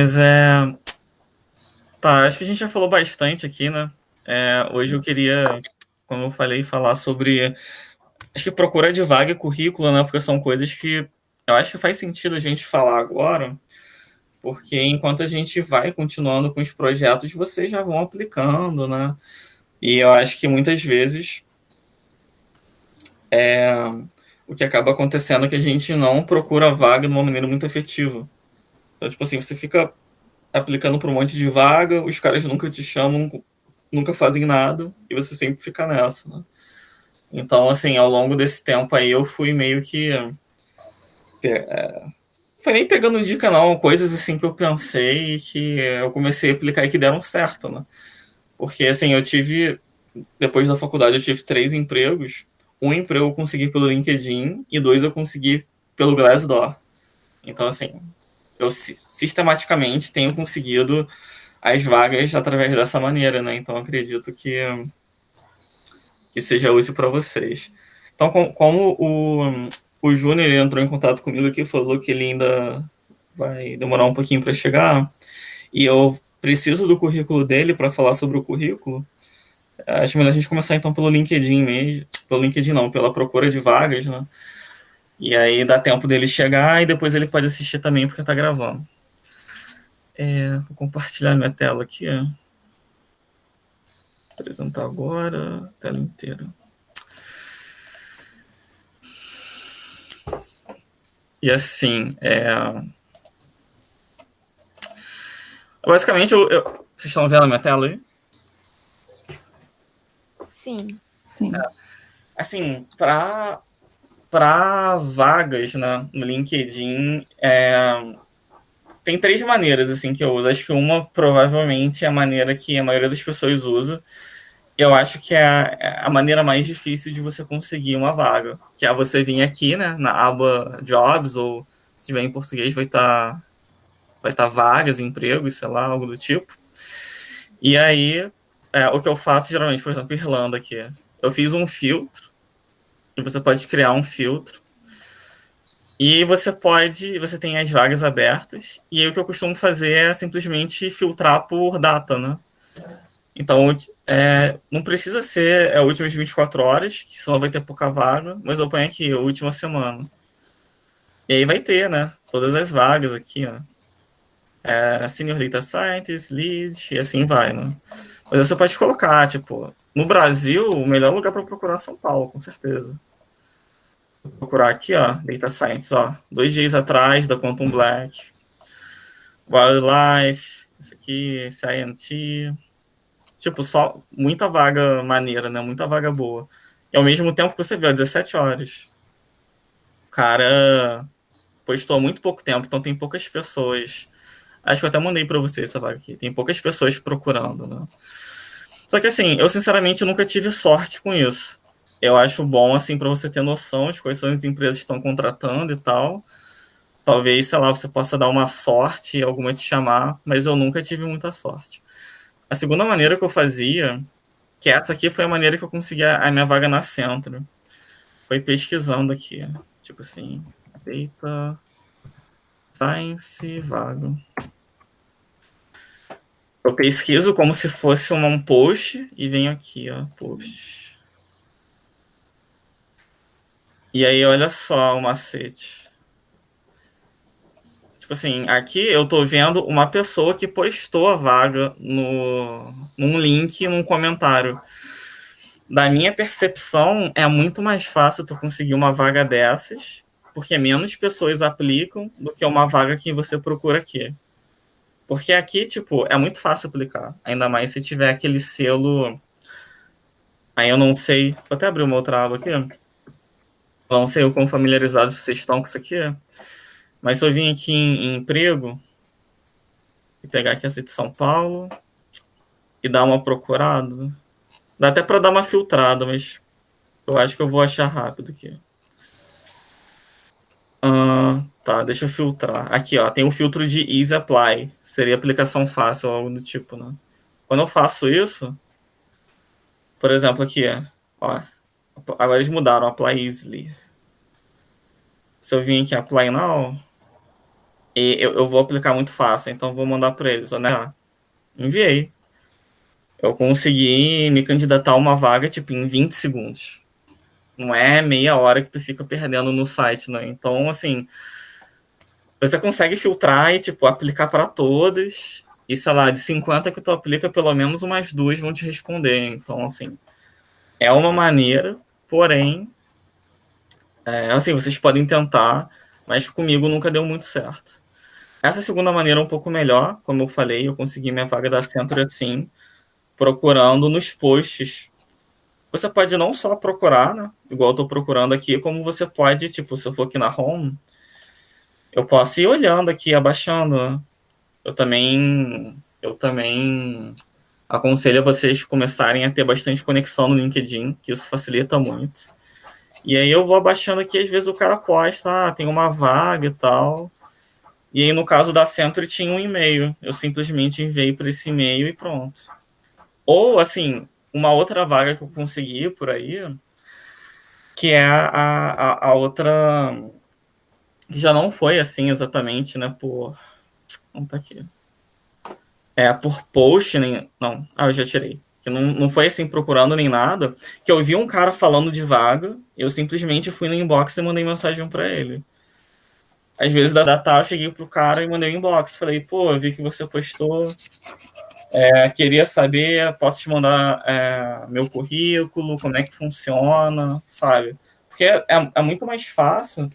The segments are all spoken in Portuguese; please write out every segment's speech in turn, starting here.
Mas é. Tá, acho que a gente já falou bastante aqui, né? Hoje eu queria, como eu falei, falar sobre. Acho que procura de vaga e currículo, né? Porque são coisas que eu acho que faz sentido a gente falar agora, porque enquanto a gente vai continuando com os projetos, vocês já vão aplicando, né? E eu acho que muitas vezes é, o que acaba acontecendo é que a gente não procura a vaga de uma maneira muito efetiva. Então, tipo assim, você fica aplicando para um monte de vaga, os caras nunca te chamam, nunca fazem nada, e você sempre fica nessa, né? Então, assim, ao longo desse tempo aí, eu fui meio que. Foi nem pegando dica, não, coisas assim que eu pensei e que eu comecei a aplicar e que deram certo, né? Porque, assim, eu tive. Depois da faculdade, eu tive 3 empregos. Um emprego eu consegui pelo LinkedIn e 2 eu consegui pelo Glassdoor. Então, assim, eu sistematicamente tenho conseguido as vagas através dessa maneira, né? Então acredito que seja útil para vocês. Então, como o Júnior entrou em contato comigo aqui, falou que ele ainda vai demorar um pouquinho para chegar, e eu preciso do currículo dele para falar sobre o currículo, acho melhor a gente começar então pelo LinkedIn mesmo. Pelo LinkedIn não, pela procura de vagas, né? E aí dá tempo dele chegar e depois ele pode assistir também porque tá gravando. Vou compartilhar minha tela aqui. Apresentar agora, tela inteira. E assim, basicamente, vocês estão vendo a minha tela aí? Sim. Sim. Assim, para vagas, né, no LinkedIn, tem 3 maneiras assim que eu uso. Acho que uma provavelmente é a maneira que a maioria das pessoas usa. Eu acho que é a maneira mais difícil de você conseguir uma vaga, que é você vir aqui, né, na aba Jobs, ou se tiver em português vai estar vagas, empregos, sei lá, algo do tipo. E aí, o que eu faço geralmente, por exemplo, Irlanda aqui, eu fiz um filtro, e você pode criar um filtro, e você tem as vagas abertas, e aí o que eu costumo fazer é simplesmente filtrar por data, né? Então, não precisa ser últimas 24 horas, que senão vai ter pouca vaga, mas eu ponho aqui, última semana. E aí vai ter, né? Todas as vagas aqui, ó. Senior Data Scientist, Lead, e assim vai, né? Mas você pode colocar, tipo, no Brasil, o melhor lugar para procurar é São Paulo, com certeza. Vou procurar aqui, ó, Data Science, ó, 2 dias atrás, da Quantum Black, Wildlife, isso aqui, CINT. Tipo, só muita vaga maneira, né? Muita vaga boa. E ao mesmo tempo que você vê, 17 horas. O cara postou há muito pouco tempo, então tem poucas pessoas. Acho que eu até mandei para você essa vaga aqui. Tem poucas pessoas procurando, né? Só que assim, eu sinceramente nunca tive sorte com isso. Eu acho bom, assim, para você ter noção de quais são as empresas que estão contratando e tal. Talvez, sei lá, você possa dar uma sorte e alguma te chamar, mas eu nunca tive muita sorte. A segunda maneira que eu fazia, que essa aqui foi a maneira que eu consegui a minha vaga na Centro, foi pesquisando aqui. Tipo assim, Data Science vaga. Eu pesquiso como se fosse um post e venho aqui, ó, post. E aí, olha só o macete. Tipo assim, aqui eu tô vendo uma pessoa que postou a vaga num link, num comentário. Da minha percepção, é muito mais fácil tu conseguir uma vaga dessas, porque menos pessoas aplicam do que uma vaga que você procura aqui. Porque aqui, tipo, é muito fácil aplicar. Ainda mais se tiver aquele selo. Aí eu não sei. Vou até abrir uma outra aba aqui. Eu não sei o quão familiarizados vocês estão com isso aqui. Mas se eu vim aqui em emprego e pegar aqui essa de São Paulo e dar uma procurada. Dá até para dar uma filtrada, mas eu acho que eu vou achar rápido aqui. Tá, deixa eu filtrar. Aqui, ó, tem o filtro de Easy Apply. Seria aplicação fácil ou algo do tipo, né? Quando eu faço isso, por exemplo, aqui, ó, agora eles mudaram, Apply Easily. Se eu vim aqui Apply Now, E eu vou aplicar muito fácil, então vou mandar para eles, né? Enviei. Eu consegui me candidatar a uma vaga, tipo, em 20 segundos. Não é meia hora que tu fica perdendo no site, né? Então, assim, você consegue filtrar e, tipo, aplicar para todas. E, sei lá, de 50 que tu aplica, pelo menos umas duas vão te responder. Então, assim, é uma maneira, porém, assim, vocês podem tentar, mas comigo nunca deu muito certo. Essa segunda maneira é um pouco melhor, como eu falei, eu consegui minha vaga da Accenture assim, procurando nos posts. Você pode não só procurar, né, igual eu tô procurando aqui, como você pode, tipo, se eu for aqui na Home, eu posso ir olhando aqui, abaixando, né? Eu também aconselho vocês começarem a ter bastante conexão no LinkedIn, que isso facilita muito. E aí eu vou abaixando aqui, às vezes o cara posta, tem uma vaga e tal. E aí, no caso da Century, tinha um e-mail. Eu simplesmente enviei para esse e-mail e pronto. Ou, assim, uma outra vaga que eu consegui por aí, que é a outra, que já não foi assim exatamente, né, por... Não tá aqui. Por post, nem... Não, eu já tirei. Que não foi assim procurando nem nada, que eu vi um cara falando de vaga, eu simplesmente fui no inbox e mandei mensagem para ele. Às vezes da data eu cheguei pro cara e mandei um inbox. Falei, pô, eu vi que você postou, queria saber, posso te mandar meu currículo, como é que funciona, sabe? Porque é muito mais fácil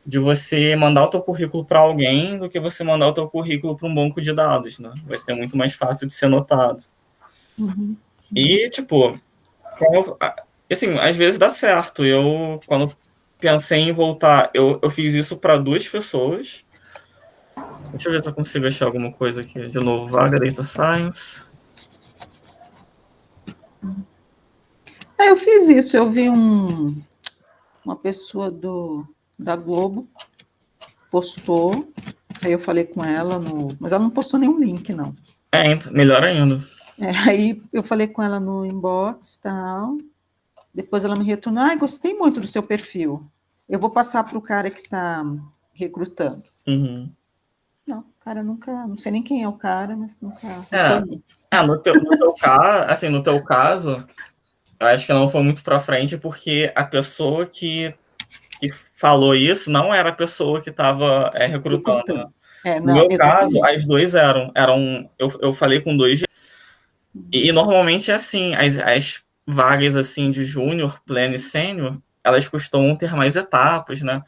de você mandar o teu currículo para alguém do que você mandar o teu currículo para um banco de dados, né? Vai ser muito mais fácil de ser notado. Uhum. E, tipo, assim, às vezes dá certo. Quando pensei em voltar, eu fiz isso para duas pessoas. Deixa eu ver se eu consigo achar alguma coisa aqui. De novo, vaga Data Science. Eu fiz isso, eu vi uma pessoa da Globo, postou, aí eu falei com ela, mas ela não postou nenhum link, não. Melhor ainda. Aí eu falei com ela no inbox, tal, depois ela me retornou, gostei muito do seu perfil, eu vou passar para o cara que está recrutando. Uhum. Não, o cara nunca, não sei nem quem é o cara, mas nunca retornou. No teu caso, eu acho que não foi muito pra frente, porque a pessoa que falou isso não era a pessoa que estava recrutando, né? No Não, meu caso, exatamente. as duas eu falei com dois, e normalmente é assim, as vagas assim de júnior, pleno e sênior, elas costumam ter mais etapas, né?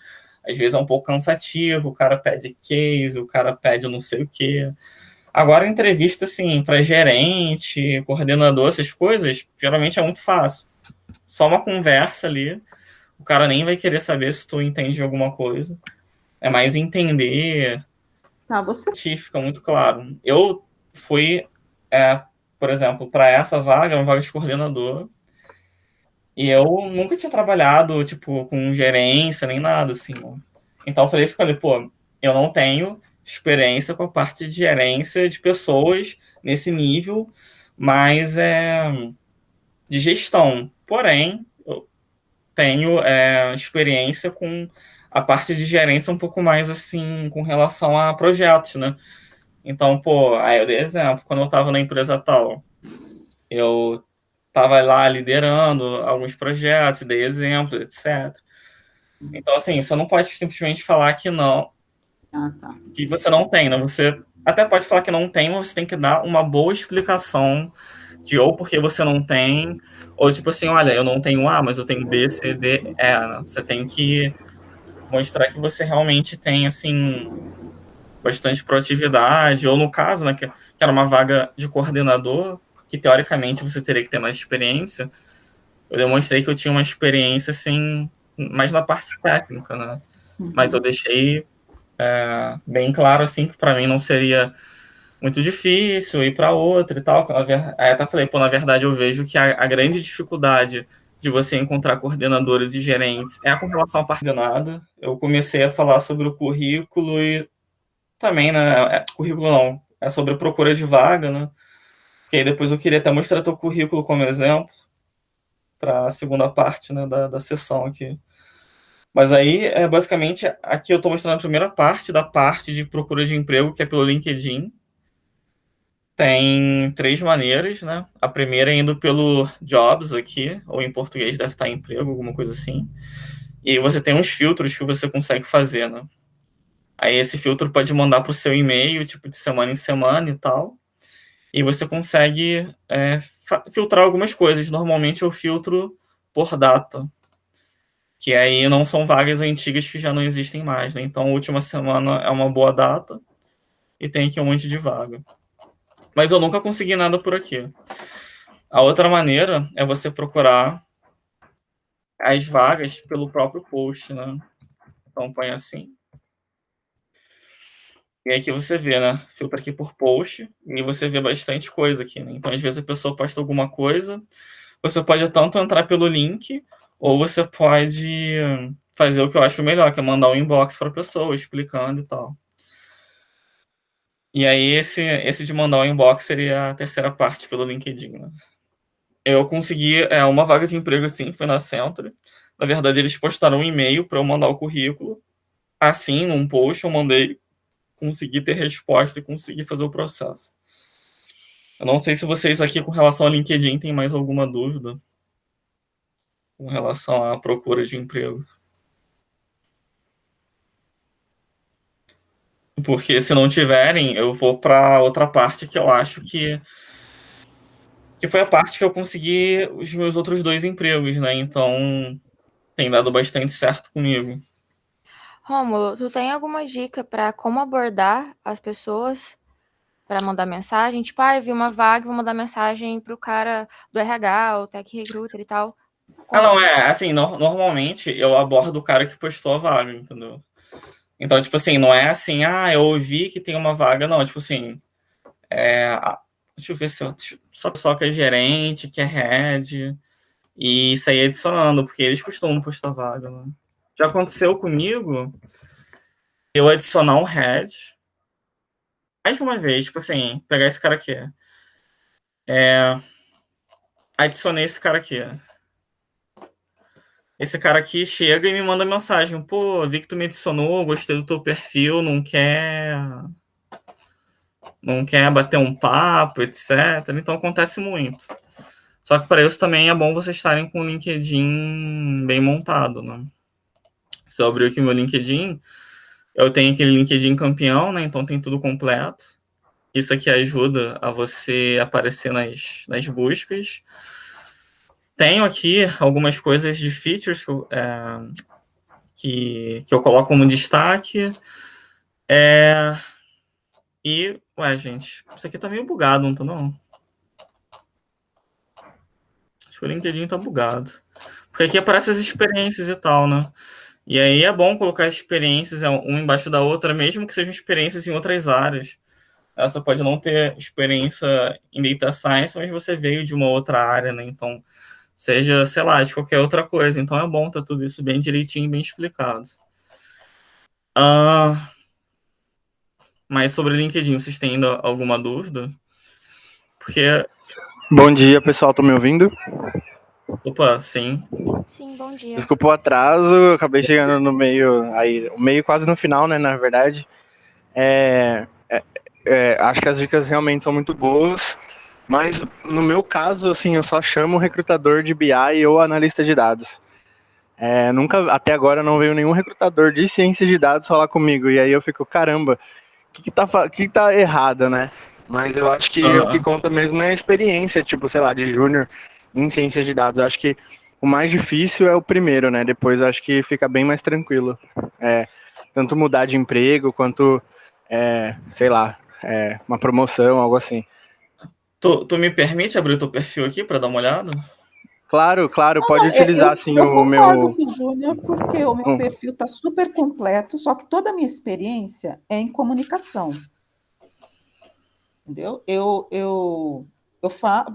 Às vezes é um pouco cansativo, o cara pede case, o cara pede não sei o quê. Agora, entrevista, assim, para gerente, coordenador, essas coisas, geralmente é muito fácil. Só uma conversa ali, o cara nem vai querer saber se tu entende de alguma coisa. É mais entender, Você fica muito claro. Eu fui, por exemplo, para essa vaga, uma vaga de coordenador, e eu nunca tinha trabalhado, tipo, com gerência, nem nada, assim. Né? Então, eu falei isso com ele, pô, eu não tenho experiência com a parte de gerência de pessoas nesse nível, mas de gestão. Porém, eu tenho experiência com a parte de gerência um pouco mais, assim, com relação a projetos, né? Então, pô, aí eu dei exemplo. Quando eu estava na empresa tal, eu estava lá liderando alguns projetos, dei exemplos, etc. Então, assim, você não pode simplesmente falar que não, tá. que você não tem, né? Você até pode falar que não tem, mas você tem que dar uma boa explicação de ou porque você não tem, ou tipo assim, olha, eu não tenho A, mas eu tenho B, C, D, E, né? Você tem que mostrar que você realmente tem, assim, bastante proatividade, ou no caso, né, que era uma vaga de coordenador, que teoricamente você teria que ter mais experiência, eu demonstrei que eu tinha uma experiência, assim, mais na parte técnica, né? Mas eu deixei bem claro, assim, que para mim não seria muito difícil ir para outra e tal. Aí até falei, pô, na verdade eu vejo que a grande dificuldade de você encontrar coordenadores e gerentes é com relação à parte de nada. Eu comecei a falar sobre o currículo e também, né, currículo não, é sobre a procura de vaga, né? Porque aí depois eu queria até mostrar teu currículo como exemplo para a segunda parte, né, da sessão aqui. Mas aí, basicamente, aqui eu estou mostrando a primeira parte da parte de procura de emprego, que é pelo LinkedIn. Tem 3 maneiras, né? A primeira é indo pelo Jobs aqui, ou em português deve estar emprego, alguma coisa assim. E aí você tem uns filtros que você consegue fazer, né? Aí esse filtro pode mandar para o seu e-mail, tipo, de semana em semana e tal. E você consegue filtrar algumas coisas. Normalmente eu filtro por data, que aí não são vagas antigas que já não existem mais, né? Então, a última semana é uma boa data e tem aqui um monte de vaga. Mas eu nunca consegui nada por aqui. A outra maneira é você procurar as vagas pelo próprio post, né? Então, põe assim. E aqui você vê, né? Filtra aqui por post e você vê bastante coisa aqui, né? Então, às vezes a pessoa posta alguma coisa, você pode tanto entrar pelo link ou você pode fazer o que eu acho melhor, que é mandar um inbox para a pessoa explicando e tal. E aí esse de mandar um inbox seria a terceira parte pelo LinkedIn, né? Eu consegui uma vaga de emprego assim, foi na Centro. Na verdade, eles postaram um e-mail para eu mandar o currículo. Assim, num post, eu mandei, consegui ter resposta e consegui fazer o processo. Eu não sei se vocês aqui, com relação ao LinkedIn, têm mais alguma dúvida com relação à procura de emprego. Porque se não tiverem, eu vou para outra parte que eu acho que foi a parte que eu consegui os meus outros 2 empregos, né? Então tem dado bastante certo comigo. Rômulo, tu tem alguma dica para como abordar as pessoas para mandar mensagem? Tipo, eu vi uma vaga, vou mandar mensagem pro cara do RH, o Tech Recruiter e tal. Ah, não, Como? assim, normalmente eu abordo o cara que postou a vaga, entendeu? Então, tipo assim, não é assim, eu ouvi que tem uma vaga, não, tipo assim, deixa eu ver se eu, só que é gerente, que é head, e isso aí adicionando, porque eles costumam postar vaga, né? Já aconteceu comigo eu adicionar um head, mais de uma vez, tipo assim, pegar esse cara aqui, adicionei esse cara aqui. Esse cara aqui chega e me manda mensagem, pô, vi que tu me adicionou, gostei do teu perfil, não quer bater um papo, etc. Então acontece muito. Só que para isso também é bom vocês estarem com o LinkedIn bem montado, né? Se eu abrir aqui meu LinkedIn, eu tenho aquele LinkedIn campeão, né? Então tem tudo completo. Isso aqui ajuda a você aparecer nas buscas. Tenho aqui algumas coisas de features que eu coloco como destaque. Gente, isso aqui tá meio bugado, não tá não? Acho que o LinkedIn tá bugado. Porque aqui aparecem as experiências e tal, né? E aí é bom colocar as experiências uma embaixo da outra, mesmo que sejam experiências em outras áreas. Você pode não ter experiência em data science, mas você veio de uma outra área, né? Então, seja, sei lá, de qualquer outra coisa. Então é bom ter tudo isso bem direitinho, bem explicado. Mas sobre o LinkedIn, vocês têm ainda alguma dúvida? Porque, Bom dia, pessoal, estão me ouvindo? opa, sim. Sim, bom dia. Desculpa o atraso, eu acabei chegando no meio, aí, o meio quase no final, né, na verdade. Acho que as dicas realmente são muito boas, mas no meu caso, assim, eu só chamo recrutador de BI ou analista de dados. Nunca, até agora, não veio nenhum recrutador de ciência de dados falar comigo, e aí eu fico, caramba, que tá errado, né? Mas eu acho que o que conta mesmo é a experiência, tipo, sei lá, de júnior em ciências de dados. Eu acho que o mais difícil é o primeiro, né? Depois eu acho que fica bem mais tranquilo. Tanto mudar de emprego quanto, sei lá, uma promoção, algo assim. Tu me permite abrir o teu perfil aqui para dar uma olhada? Claro, pode utilizar assim eu o concordo meu. com o Júnior, porque o meu perfil está super completo, só que toda a minha experiência é em comunicação. Entendeu?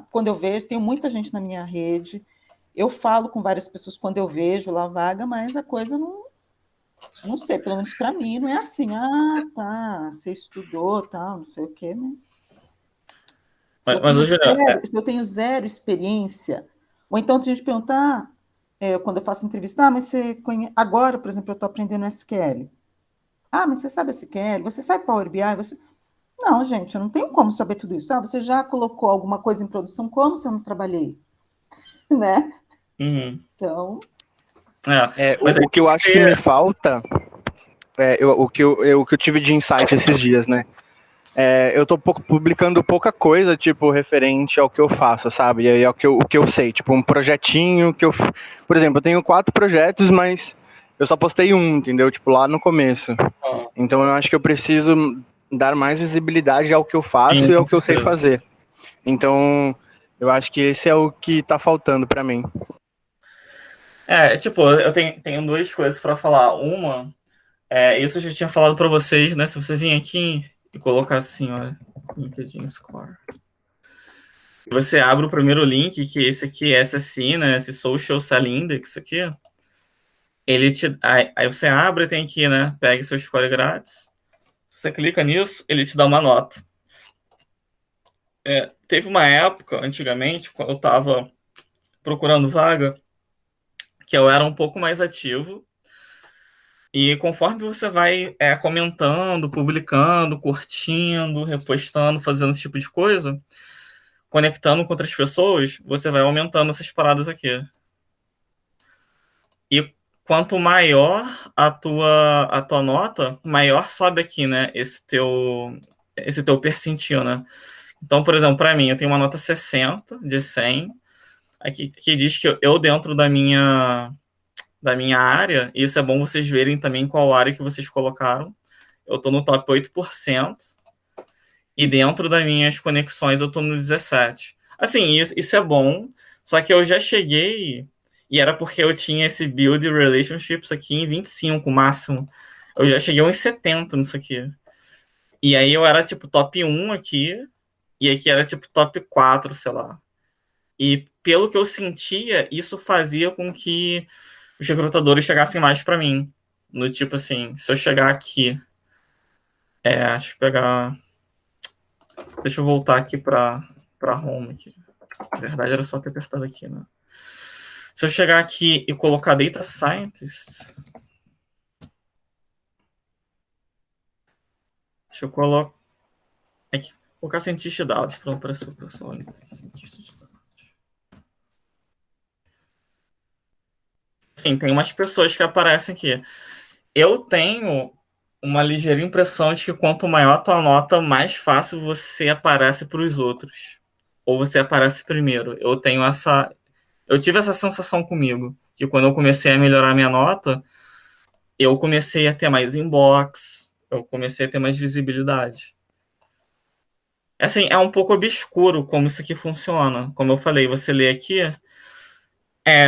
Quando eu vejo, tenho muita gente na minha rede, eu falo com várias pessoas quando eu vejo lá vaga, mas a coisa não sei, pelo menos para mim, não é assim, tá, você estudou, tal, não sei o quê, mas se eu Mas tenho hoje, zero experiência, ou então tem gente perguntar, quando eu faço entrevista, mas você conhece... Agora, por exemplo, eu estou aprendendo SQL. Mas você sabe SQL? Você sabe Power BI? Você... Não, gente, eu não tenho como saber tudo isso. Você já colocou alguma coisa em produção? Como se eu não trabalhei? Né? Então... Mas o que eu acho que me falta, o que eu tive de insight esses dias, né? Eu tô publicando pouca coisa, tipo, referente ao que eu faço, sabe? E aí o que eu sei, tipo, um projetinho que eu... Por exemplo, eu tenho 4 projetos, mas eu só postei um, entendeu? Tipo, lá no começo. Então eu acho que eu preciso dar mais visibilidade ao que eu faço e ao que eu sei fazer. Então, eu acho que esse é o que tá faltando pra mim. Tipo, eu tenho 2 coisas pra falar. Uma, isso eu já tinha falado pra vocês, né? Se você vir aqui e colocar assim, olha, LinkedIn Score. Você abre o primeiro link, que esse aqui é SSI, né? Esse Social Selling Index aqui. Aí você abre e tem aqui, né? Pegue seu score grátis. Você clica nisso, ele te dá uma nota. Teve uma época, antigamente, quando eu estava procurando vaga, que eu era um pouco mais ativo. E conforme você vai comentando, publicando, curtindo, repostando, fazendo esse tipo de coisa, conectando com outras pessoas, você vai aumentando essas paradas aqui. E quanto maior a tua nota, maior sobe aqui, né? Esse teu percentil, né? Então, por exemplo, para mim, eu tenho uma nota 60 de 100, aqui, que diz que eu dentro da minha área, e isso é bom vocês verem também qual área que vocês colocaram. Eu estou no top 8%, e dentro das minhas conexões eu estou no 17%. Assim, isso é bom, só que eu já cheguei, e era porque eu tinha esse build relationships aqui em 25 máximo. Eu já cheguei uns 70 nisso aqui. E aí eu era tipo top 1 aqui, e aqui era tipo top 4, sei lá. E pelo que eu sentia, isso fazia com que os recrutadores chegassem mais para mim. No tipo assim, se eu chegar aqui. Deixa eu pegar. Deixa eu voltar aqui para home aqui. Na verdade, era só ter apertado aqui, né? Se eu chegar aqui e colocar Data Scientist. Deixa eu colocar. Aqui, colocar cientista de dados. Pronto, apareceu o pessoal ali. Cientista de dados. Sim, tem umas pessoas que aparecem aqui. Eu tenho uma ligeira impressão de que quanto maior a tua nota, mais fácil você aparece para os outros. Ou você aparece primeiro. Eu tive essa sensação comigo, que quando eu comecei a melhorar minha nota, eu comecei a ter mais inbox, eu comecei a ter mais visibilidade. Assim, é um pouco obscuro como isso aqui funciona. Como eu falei, você lê aqui,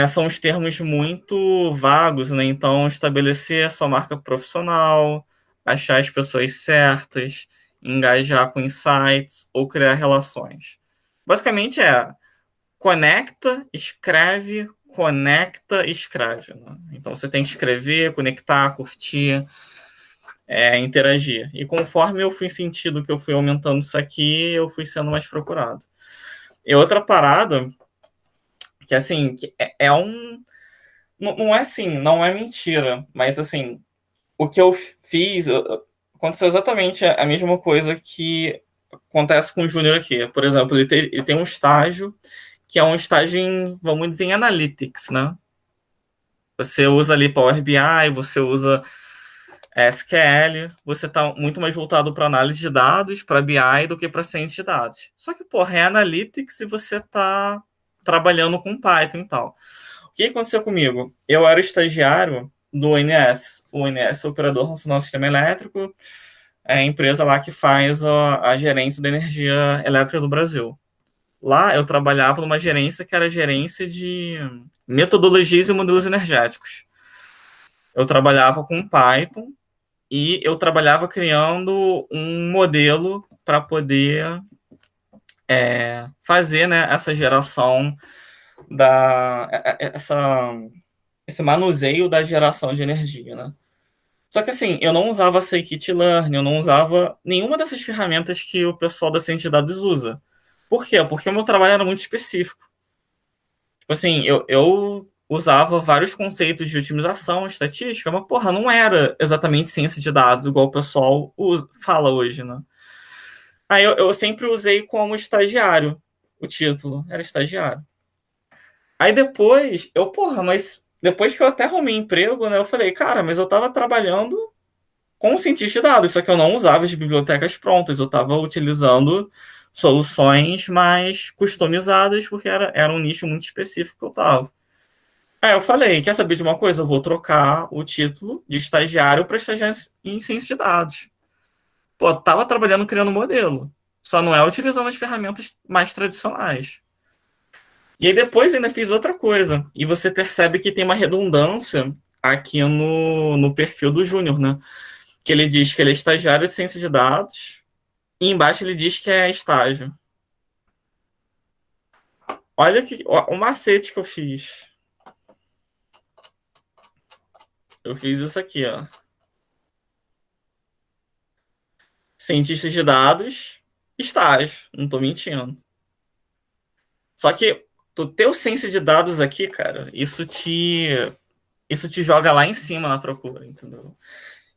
são os termos muito vagos, né? Então, estabelecer a sua marca profissional, achar as pessoas certas, engajar com insights ou criar relações. Basicamente conecta, escreve. Né? Então, você tem que escrever, conectar, curtir, interagir. E conforme eu fui sentindo que eu fui aumentando isso aqui, eu fui sendo mais procurado. E outra parada que assim, não é assim, não é mentira, mas assim, o que eu fiz aconteceu exatamente a mesma coisa que acontece com o Júnior aqui. Por exemplo, ele tem um estágio que é um estágio em, vamos dizer, em Analytics, né? Você usa ali Power BI, você usa SQL, você está muito mais voltado para análise de dados, para BI, do que para ciência de dados. Só que, porra, é Analytics e você está trabalhando com Python e tal. O que aconteceu comigo? Eu era estagiário do ONS. O ONS é o Operador Nacional do Sistema Elétrico, é a empresa lá que faz a gerência da energia elétrica do Brasil. Lá eu trabalhava numa gerência que era gerência de metodologias e modelos energéticos. Eu trabalhava com Python e eu trabalhava criando um modelo para poder fazer, né, essa geração esse manuseio da geração de energia, né? Só que assim, eu não usava Scikit-learn, eu não usava nenhuma dessas ferramentas que o pessoal da ciência de dados usa. Por quê? Porque o meu trabalho era muito específico. Tipo assim, eu usava vários conceitos de otimização, estatística, mas, porra, não era exatamente ciência de dados, igual o pessoal fala hoje, né? Aí eu sempre usei como estagiário o título, era estagiário. Aí depois, mas depois que eu até arrumei emprego, né, eu falei, cara, mas eu tava trabalhando como cientista de dados, só que eu não usava as bibliotecas prontas, eu tava utilizando soluções mais customizadas, porque era um nicho muito específico que eu tava. Aí eu falei, quer saber de uma coisa? Eu vou trocar o título de estagiário para estagiário em ciência de dados. Pô, tava trabalhando criando modelo, só não é utilizando as ferramentas mais tradicionais. E aí depois ainda fiz outra coisa, e você percebe que tem uma redundância aqui no perfil do Júnior, né? Que ele diz que ele é estagiário de ciência de dados, e embaixo ele diz que é estágio. Olha o macete que eu fiz. Eu fiz isso aqui, ó. Cientista de dados, estágio. Não tô mentindo. Só que tu ter o ciência de dados aqui, cara, isso te joga lá em cima na procura, entendeu?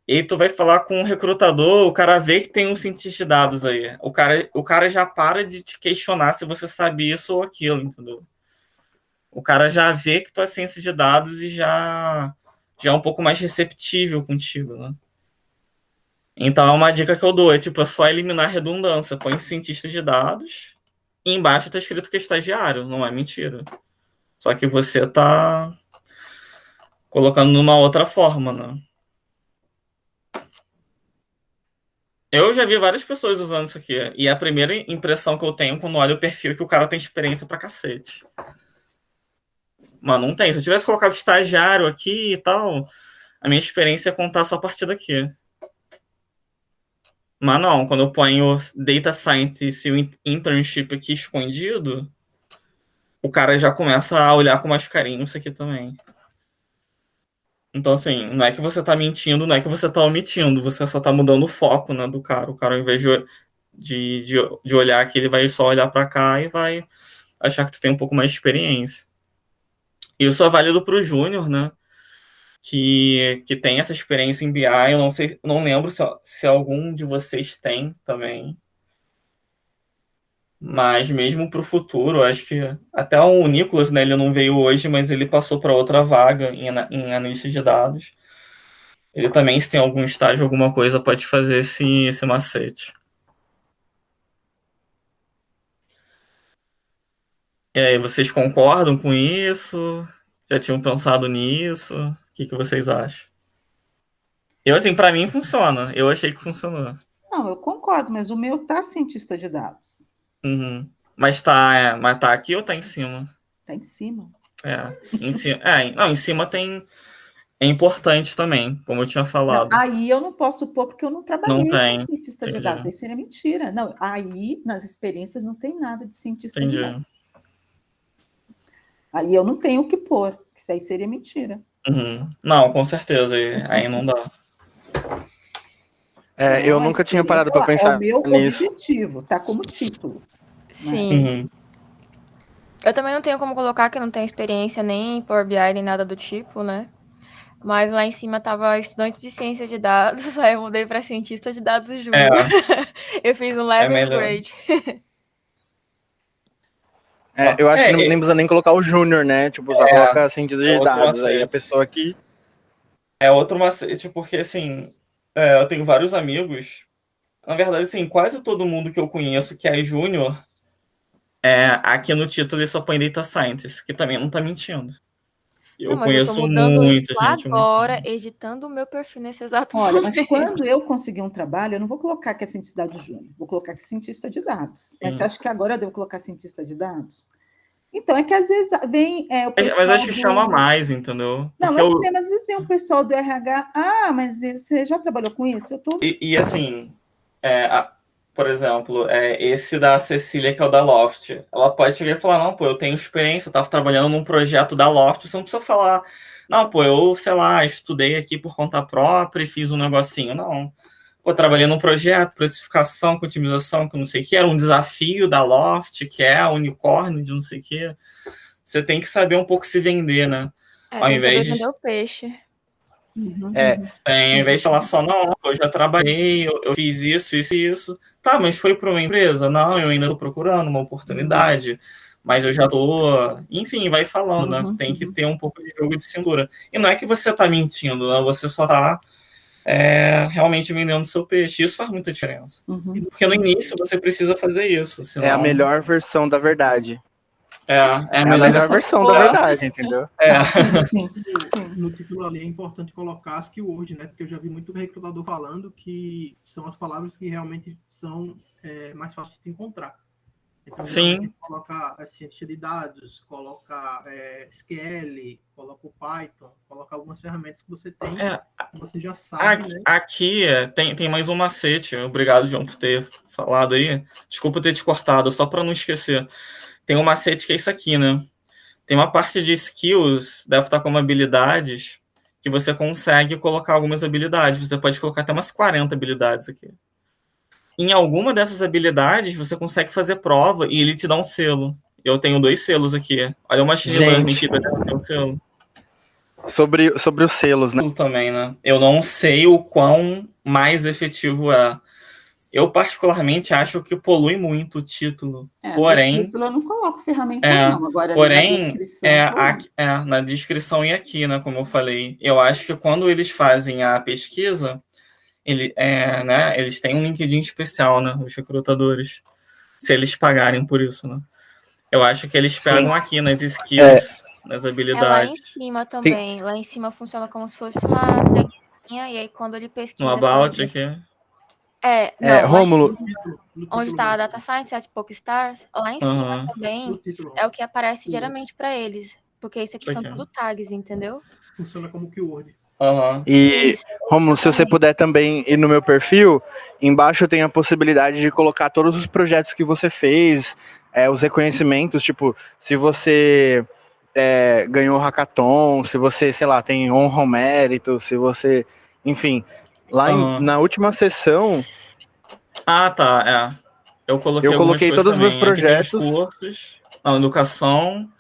E aí tu vai falar com o recrutador, o cara vê que tem um cientista de dados aí. O cara já para de te questionar se você sabe isso ou aquilo, entendeu? O cara já vê que tu é ciência de dados e já é um pouco mais receptível contigo, né? Então é uma dica que eu dou, é só eliminar a redundância. Põe cientista de dados e embaixo tá escrito que é estagiário, não é mentira. Só que você tá colocando numa outra forma, né? Eu já vi várias pessoas usando isso aqui. E a primeira impressão que eu tenho quando olho o perfil é que o cara tem experiência pra cacete. Mas não tem. Se eu tivesse colocado estagiário aqui e tal, a minha experiência é contar só a partir daqui. Mas não, quando eu ponho Data Scientist e o Internship aqui escondido, o cara já começa a olhar com mais carinho isso aqui também. Então, assim, não é que você tá mentindo, não é que você tá omitindo, você só tá mudando o foco, né, do cara. O cara, ao invés de olhar aqui, ele vai só olhar pra cá e vai achar que tu tem um pouco mais de experiência. Isso é válido pro júnior, né, que tem essa experiência em BI. Eu não sei, não lembro se algum de vocês tem também. Mas mesmo para o futuro, acho que até o Nicolas, né, ele não veio hoje, mas ele passou para outra vaga em analista de dados. Ele também, se tem algum estágio, alguma coisa, pode fazer esse macete. E aí, vocês concordam com isso? Já tinham pensado nisso? O que vocês acham? Eu, assim, para mim funciona. Eu achei que funcionou. Não, eu concordo, mas o meu tá cientista de dados. Uhum. Mas tá aqui ou tá em cima? Tá em cima. Em cima. Não, em cima tem. É importante também, como eu tinha falado. Não, aí eu não posso pôr porque eu não trabalhei Não tem. como cientista de Entendi. dados. Aí seria mentira. Não, aí nas experiências não tem nada de cientista de dados. Entendi. Aí eu não tenho o que pôr, que isso aí seria mentira. Uhum. Não, com certeza. Aí não dá. Eu nunca tinha parado para pensar é o meu nisso. objetivo, tá como título. Sim. Uhum. Eu também não tenho como colocar que eu não tenho experiência nem em Power BI nem nada do tipo, né? Mas lá em cima tava estudante de ciência de dados, aí eu mudei para cientista de dados júnior. Eu fiz um level upgrade. Eu acho que nem precisa nem colocar o júnior, né? Tipo, só coloca cientista de dados. Aí a pessoa que... É outro macete, porque assim, eu tenho vários amigos. Na verdade, assim, quase todo mundo que eu conheço que é júnior, aqui no título ele só põe Data Scientist, que também não tá mentindo. Não, mas eu tô mudando isso gente agora, editando o meu perfil nesse exato Olha, momento. mas quando eu conseguir um trabalho, eu não vou colocar que é cientista de júnior, vou colocar que é cientista de dados. Sim. Mas você acha que agora eu devo colocar cientista de dados? Então, é que às vezes vem o pessoal Mas acho que chama mais, entendeu? Não, eu sei, mas às vezes vem um pessoal do RH, mas você já trabalhou com isso? Eu tô... E assim, por exemplo, esse da Cecília, que é o da Loft, ela pode chegar e falar, não, pô, eu tenho experiência, eu tava trabalhando num projeto da Loft, você não precisa falar, não, pô, eu, sei lá, estudei aqui por conta própria e fiz um negocinho, não. Pô, trabalhei num projeto, precificação, com otimização, que não sei o que, era um desafio da Loft, que é unicórnio de não sei o que. Você tem que saber um pouco se vender, né? É, Ao tem que saber invés de vender o peixe. É, Ao invés de falar só, não, eu já trabalhei, eu fiz isso e isso. Tá, mas foi para uma empresa? Não, eu ainda estou procurando uma oportunidade, mas eu já tô. Enfim, vai falando, né? Tem que ter um pouco de jogo de cintura. E não é que você tá mentindo, né? Você só tá realmente vendendo seu peixe. Isso faz muita diferença. Porque no início você precisa fazer isso. Senão... É a melhor versão da verdade. É a É a melhor melhor versão da verdade, entendeu? Sim. No título ali é importante colocar as keywords, né? Porque eu já vi muito recrutador falando que são as palavras que realmente são mais fáceis de encontrar. Então, Sim. Coloca a ciência de dados, coloca SQL, coloca o Python, coloca algumas ferramentas que você tem, que você já sabe, né? Aqui tem mais um macete. Obrigado, João, por ter falado aí. Desculpa ter te cortado, só para não esquecer. Tem um macete que é isso aqui, né? Tem uma parte de skills, deve estar como habilidades, que você consegue colocar algumas habilidades. Você pode colocar até umas 40 habilidades aqui. Em alguma dessas habilidades, você consegue fazer prova e ele te dá um selo. Eu tenho 2 selos aqui. Olha o machine learning que tem um selo. Sobre os selos, né? Também, né? Eu não sei o quão mais efetivo é. Eu, particularmente, acho que polui muito o título. Porém, no título eu não coloco ferramenta, não. Agora, porém, na descrição. na descrição e aqui, né? Como eu falei. Eu acho que quando eles fazem a pesquisa, né, eles têm um LinkedIn especial, né? Os recrutadores. Se eles pagarem por isso, né? Eu acho que eles pegam aqui nas skills, nas habilidades. Lá em cima também. Sim. Lá em cima funciona como se fosse uma tagzinha, e aí quando ele pesquisa... No About aqui. Rômulo... Onde está a Data Science, at PokeStars, lá em cima também é o que aparece diariamente para eles. Porque isso aqui são tudo tags, entendeu? Funciona como keyword. E, Rômulo, se você puder também ir no meu perfil, embaixo tem a possibilidade de colocar todos os projetos que você fez, os reconhecimentos, tipo, se você ganhou hackathon, se você, sei lá, tem honra ao mérito, se você, enfim, lá na última sessão... tá, eu coloquei todos os meus projetos. Aqui tem os cursos, educação,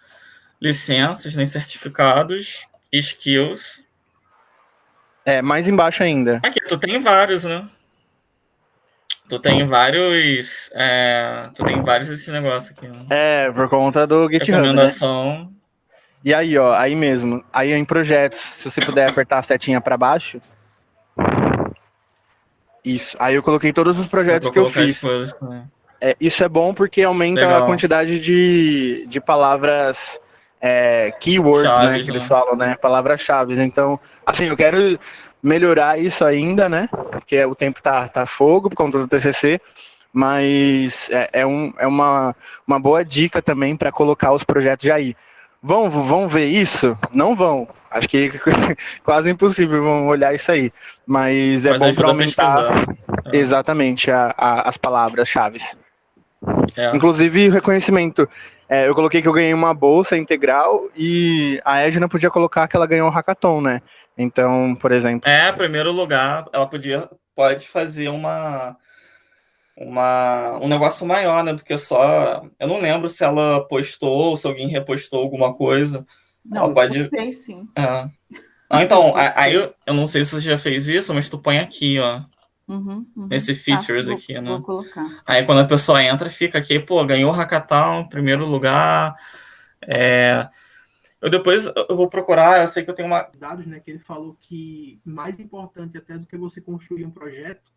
licenças, nem certificados, skills. Mais embaixo ainda. Aqui, tu tem vários, né? Tu tem vários desses negócios aqui, né? Por conta do GitHub, recomendação. Né? E aí, ó, aí mesmo. Aí em projetos, se você puder apertar a setinha para baixo. Isso. Aí eu coloquei todos os projetos que eu fiz. Isso é bom porque aumenta a quantidade de palavras keywords, chaves, né, que eles falam, né, palavras-chave. Então, assim, eu quero melhorar isso ainda, né, porque o tempo tá fogo por conta do TCC, mas é uma boa dica também para colocar os projetos aí. Vão ver isso? Não vão. Acho que quase impossível vão olhar isso aí. Mas é bom para aumentar exatamente as palavras-chave. Inclusive o reconhecimento. Eu coloquei que eu ganhei uma bolsa integral e a Edna podia colocar que ela ganhou um hackathon, né? Então, por exemplo... primeiro lugar, ela pode fazer um negócio maior, né, do que só... Eu não lembro se ela postou, se alguém repostou alguma coisa. Não, ela pode... eu postei, sim. Não, então, aí eu não sei se você já fez isso, mas tu põe aqui, ó. Nesse features aqui, né? Vou colocar. Aí quando a pessoa entra, fica aqui, ganhou o hackathon, primeiro lugar. Eu vou procurar, eu sei que eu tenho uma... Dados, né, que ele falou que mais importante até do que você construir um projeto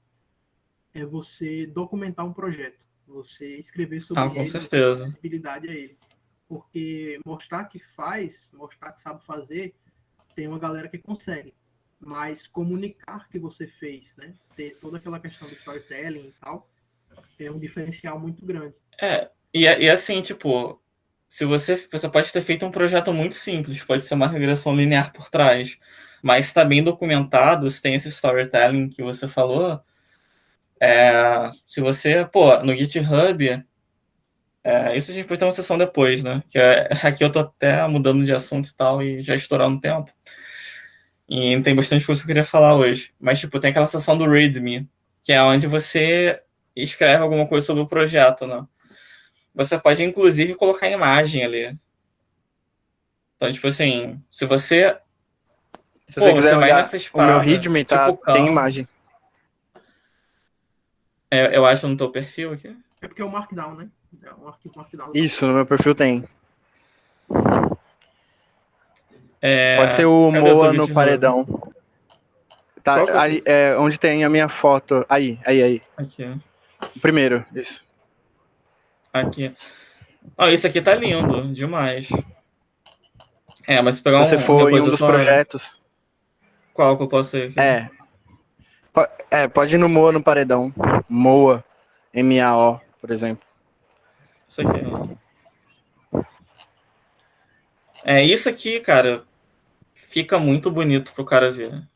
é você documentar um projeto. Você escrever sobre ele, com certeza. acessibilidade a ele. Porque mostrar que faz, mostrar que sabe fazer, tem uma galera que consegue. Mas comunicar que você fez, né? Ter toda aquela questão do storytelling e tal, é um diferencial muito grande. E assim, tipo, se você pode ter feito um projeto muito simples, pode ser uma regressão linear por trás, mas se está bem documentado, se tem esse storytelling que você falou, se você, no GitHub, isso a gente pode ter uma sessão depois, né? Que aqui eu tô até mudando de assunto e tal, e já estourando um tempo. E tem bastante coisa que eu queria falar hoje. Mas, tipo, tem aquela seção do README, que é onde você escreve alguma coisa sobre o projeto, né? Você pode, inclusive, colocar imagem ali. Então, tipo assim, se você... Se você quiser você vai olhar nessas o meu paradas, readme, tipo tem Khan, imagem. eu acho no teu perfil aqui. É porque é o Markdown, né? É um arquivo Markdown. Isso, no meu perfil tem. Pode ser É, o cadê o teu Moa no GitHub? paredão. Tá, Qual que é o aí, onde tem a minha foto. Aí. Aqui, O primeiro, isso. aqui. Isso aqui tá lindo, demais. Mas se Se pegar você um for em um dos repositório, projetos. qual que eu posso ir aqui? Pode ir no Moa no paredão. Moa, MAO, por exemplo. Isso aqui, ó. Isso aqui, cara, fica muito bonito pro cara ver.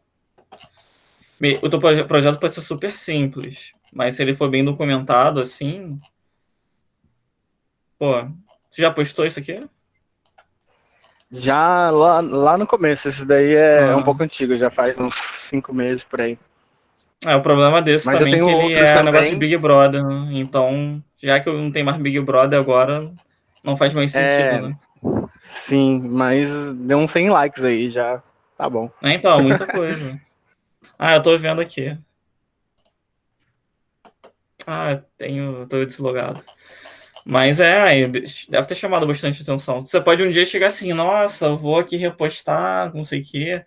O teu projeto pode ser super simples, mas se ele for bem documentado, assim... Pô, você já postou isso aqui? Já lá no começo, esse daí é um Ah. pouco antigo, já faz uns 5 meses por aí. O problema desse Mas eu também é tenho que ele outros é negócio de também. Big Brother, né? Então, já que eu não tenho mais Big Brother agora, não faz mais sentido, né? Sim, mas deu uns 100 likes aí, já tá bom. Então, muita coisa. Eu tô vendo aqui. Tô deslogado. Mas aí deve ter chamado bastante atenção. Você pode um dia chegar assim, nossa, eu vou aqui repostar, não sei o quê.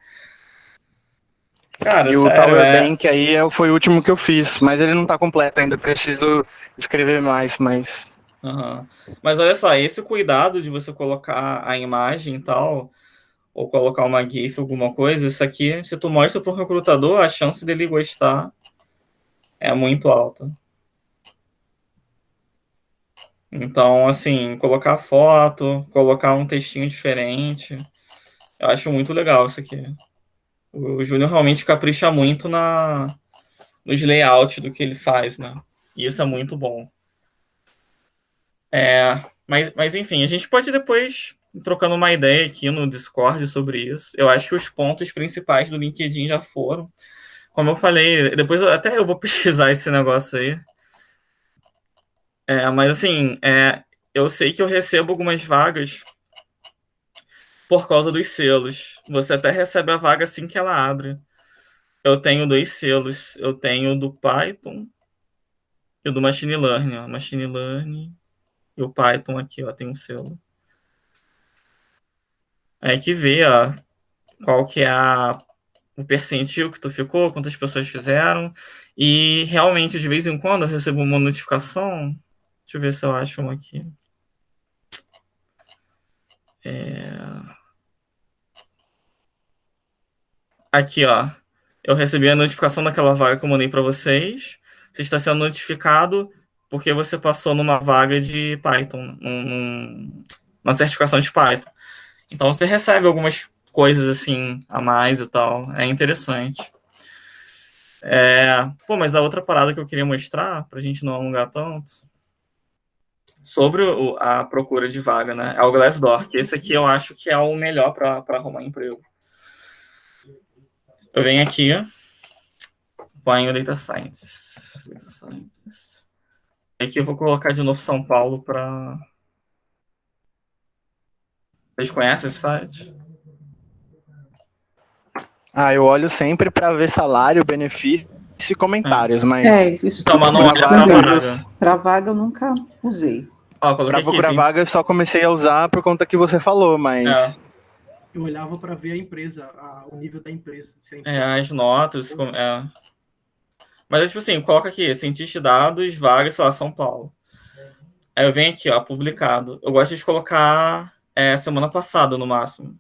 Cara, E o sério, Power Bank aí foi o último que eu fiz, mas ele não tá completo ainda, preciso escrever mais, mas... Uhum. Mas olha só, esse cuidado de você colocar a imagem e tal, ou colocar uma GIF, alguma coisa, isso aqui, se tu mostra para o recrutador, a chance dele gostar é muito alta. Então, assim, colocar foto, colocar um textinho diferente, eu acho muito legal isso aqui. O Júnior realmente capricha muito nos layouts do que ele faz, né? E isso é muito bom. Mas enfim, a gente pode depois ir trocando uma ideia aqui no Discord sobre isso. Eu acho que os pontos principais do LinkedIn já foram. Como eu falei, depois até eu vou pesquisar esse negócio aí. Mas assim, eu sei que eu recebo algumas vagas por causa dos selos. Você até recebe a vaga assim que ela abre. Eu tenho 2 selos. Eu tenho o do Python e o do Machine Learning. Ó. Machine Learning e o Python aqui, ó, tem um selo. Aí que vê, ó, qual que é o percentil que tu ficou, quantas pessoas fizeram. E realmente, de vez em quando, eu recebo uma notificação. Deixa eu ver se eu acho uma aqui. Aqui, ó. Eu recebi a notificação daquela vaga que eu mandei para vocês. Você está sendo notificado porque você passou numa vaga de Python, uma certificação de Python. Então você recebe algumas coisas assim a mais e tal. É interessante. Mas a outra parada que eu queria mostrar, pra gente não alongar tanto, sobre a procura de vaga, né? É o Glassdoor, que esse aqui eu acho que é o melhor para arrumar emprego. Eu venho aqui, ponho Data Scientist. Aqui eu vou colocar de novo São Paulo para... Vocês conhecem esse site? Eu olho sempre pra ver salário, benefício e comentários, mas... Isso Então, mas não olha também. para vaga. Para vaga eu nunca usei. Coloquei Pra aqui, procurar sim. vaga eu só comecei a usar por conta que você falou, mas... Eu olhava para ver a empresa, o nível da empresa. As notas. Mas tipo assim, coloca aqui, cientista de dados, vaga, sei lá, São Paulo. Aí eu venho aqui, ó, publicado. Eu gosto de colocar semana passada, no máximo.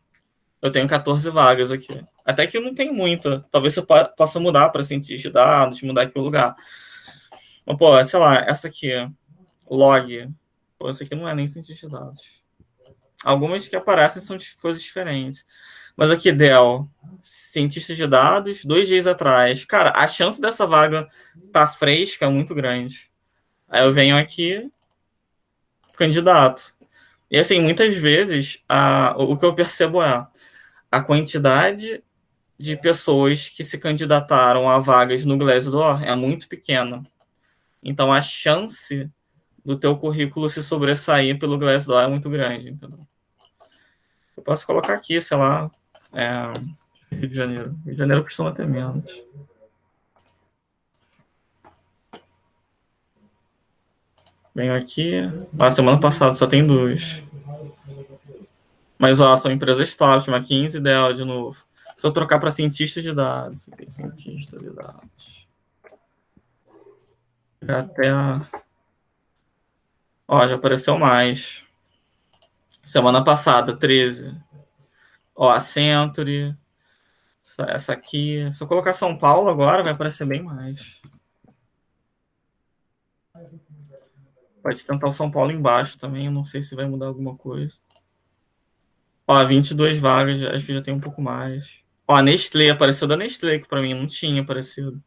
Eu tenho 14 vagas aqui. Até que eu não tenho muita. Talvez você possa mudar para cientista de dados, mudar aqui o lugar. Mas, pô, sei lá, essa aqui, log. Pô, essa aqui não é nem cientista de dados. Algumas que aparecem são de coisas diferentes. Mas aqui, Dell, cientista de dados, 2 dias atrás. Cara, a chance dessa vaga tá fresca é muito grande. Aí eu venho aqui, candidato. E assim, muitas vezes, o que eu percebo é a quantidade de pessoas que se candidataram a vagas no Glassdoor é muito pequena. Então, a chance do teu currículo se sobressair pelo Glassdoor é muito grande. Entendeu? posso colocar aqui, sei lá, Rio de Janeiro. Rio de Janeiro costuma ter menos. Venho aqui. Semana passada só tem 2. Mas, são empresas top, McKinsey, Dell de novo. Se eu trocar para cientista de dados. Aqui, cientista de dados. Até já apareceu mais. Semana passada, 13. A Century. Essa aqui. Se eu colocar São Paulo agora, vai aparecer bem mais. Pode tentar o São Paulo embaixo também. Eu não sei se vai mudar alguma coisa. 22 vagas. Acho que já tem um pouco mais. A Nestlé. Apareceu da Nestlé, que pra mim não tinha aparecido.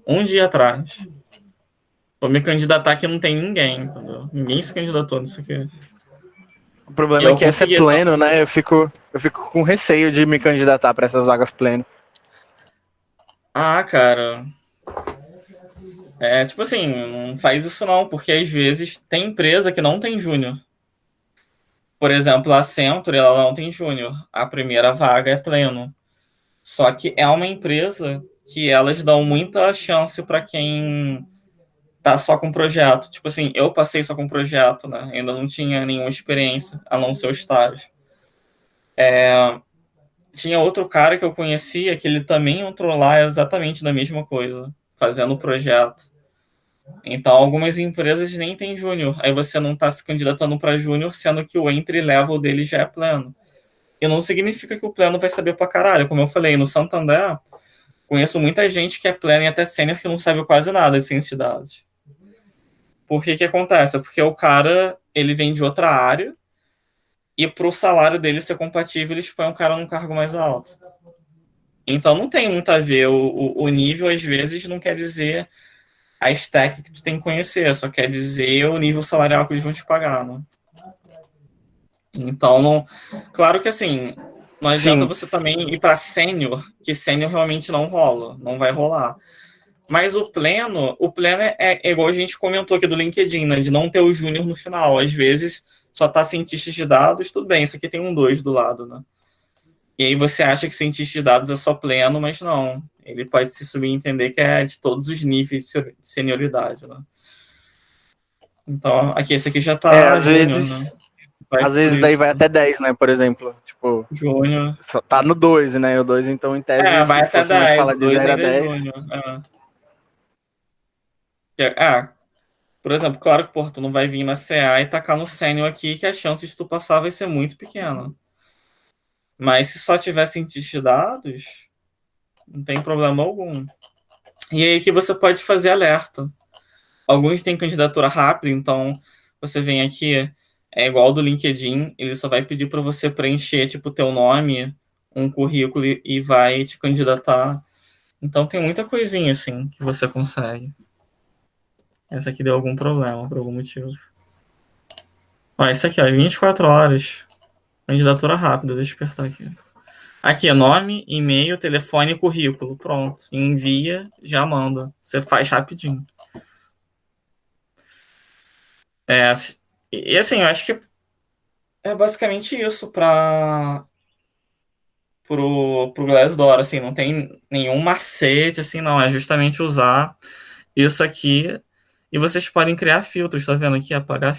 Um dia atrás. Vou me candidatar que não tem ninguém, entendeu? Ninguém se candidatou nisso aqui. O problema é que essa é pleno, né? Eu fico com receio de me candidatar para essas vagas pleno. Cara. Tipo assim, não faz isso não, porque às vezes tem empresa que não tem júnior. Por exemplo, a Century, ela não tem júnior. A primeira vaga é pleno. Só que é uma empresa que elas dão muita chance para quem tá só com projeto. Tipo assim, eu passei só com projeto, né? Ainda não tinha nenhuma experiência, a não ser o estágio. Tinha outro cara que eu conhecia que ele também entrou lá exatamente da mesma coisa, fazendo o projeto. Então, algumas empresas nem tem júnior. Aí você não está se candidatando para júnior, sendo que o entry level dele já é pleno. E não significa que o pleno vai saber pra caralho. Como eu falei, no Santander, conheço muita gente que é pleno e até sênior que não sabe quase nada de ciência de dados. Por que acontece? Porque o cara, ele vem de outra área e pro salário dele ser compatível, eles põem o cara num cargo mais alto. Então, não tem muito a ver. O nível, às vezes, não quer dizer a stack que tu tem que conhecer, só quer dizer o nível salarial que eles vão te pagar, né? Então, não... claro que assim, não adianta você também ir para sênior, que sênior realmente não rola, não vai rolar. Mas o pleno é igual a gente comentou aqui do LinkedIn, né? De não ter o júnior no final. Às vezes, só tá cientista de dados, tudo bem, isso aqui tem um 2 do lado, né? E aí você acha que cientista de dados é só pleno, mas não. Ele pode se subentender que é de todos os níveis de senioridade, né? Então, aqui, esse aqui já tá júnior, né? Às vezes daí vai até 10, né, por exemplo. Tipo, júnior. Tá no 2, né? O 2, então, em tese, vai se até fosse uma 10, escala de 0 a 10... Júnior, por exemplo, claro que, tu não vai vir na CA e tacar no sênior aqui, que a chance de tu passar vai ser muito pequena. Mas se só tiver cientista de dados, não tem problema algum. E aí que você pode fazer alerta. Alguns têm candidatura rápida, então você vem aqui, é igual do LinkedIn, ele só vai pedir para você preencher, tipo, teu nome, um currículo e vai te candidatar. Então tem muita coisinha, assim, que você consegue. Essa aqui deu algum problema, por algum motivo. Isso aqui, 24 horas. Candidatura rápida, deixa eu apertar aqui. Aqui, nome, e-mail, telefone e currículo. Pronto. Envia, já manda. Você faz rapidinho. E assim, eu acho que é basicamente isso pro Glassdoor, assim, não tem nenhum macete, assim, não. É justamente usar isso aqui e vocês podem criar filtros, tá vendo aqui? Apagar